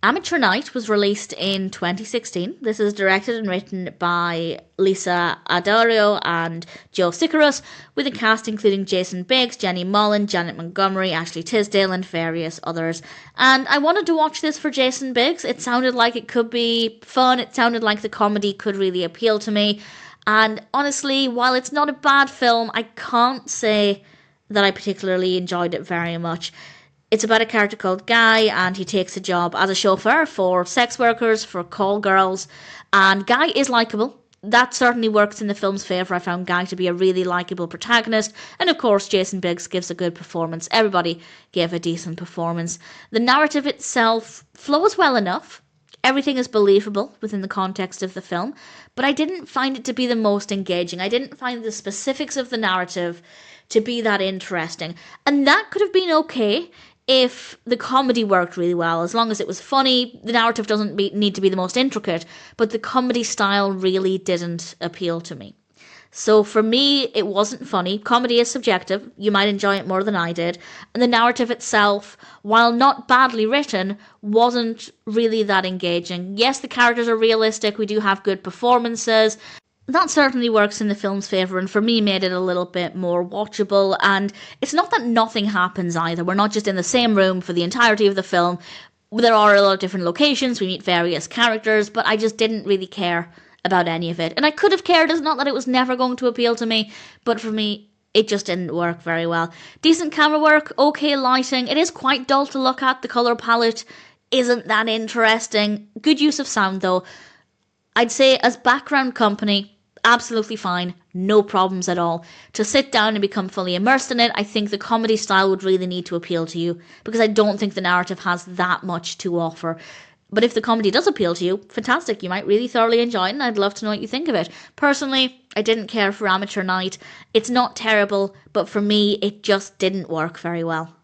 Amateur Night was released in 2016. This is directed and written by Lisa Addario and Joe Sicarus, with a cast including Jason Biggs, Jenny Mollen, Janet Montgomery, Ashley Tisdale, and various others. And I wanted to watch this for Jason Biggs. It sounded like it could be fun. It sounded like the comedy could really appeal to me. And honestly, while it's not a bad film, I can't say that I particularly enjoyed it very much. It's about a character called Guy, and he takes a job as a chauffeur for sex workers, for call girls, and Guy is likeable. That certainly works in the film's favour. I found Guy to be a really likeable protagonist, and of course Jason Biggs gives a good performance. Everybody gave a decent performance. The narrative itself flows well enough. Everything is believable within the context of the film, but I didn't find it to be the most engaging. I didn't find the specifics of the narrative to be that interesting, and that could have been okay if the comedy worked really well. As long as it was funny, the narrative doesn't need to be the most intricate, but the comedy style really didn't appeal to me. So for me, it wasn't funny. Comedy is subjective. You might enjoy it more than I did. And the narrative itself, while not badly written, wasn't really that engaging. Yes, the characters are realistic. We do have good performances. That certainly works in the film's favour, and for me made it a little bit more watchable. And it's not that nothing happens either. We're not just in the same room for the entirety of the film. There are a lot of different locations, we meet various characters, but I just didn't really care about any of it. And I could have cared. It's not that it was never going to appeal to me, but for me, it just didn't work very well. Decent camera work, okay lighting. It is quite dull to look at. The colour palette isn't that interesting. Good use of sound though. I'd say as background company, absolutely fine, no problems at all. To sit down and become fully immersed in it, I think the comedy style would really need to appeal to you, because I don't think the narrative has that much to offer. But if the comedy does appeal to you, fantastic, you might really thoroughly enjoy it, and I'd love to know what you think of it. Personally, I didn't care for Amateur Night. It's not terrible, but for me, it just didn't work very well.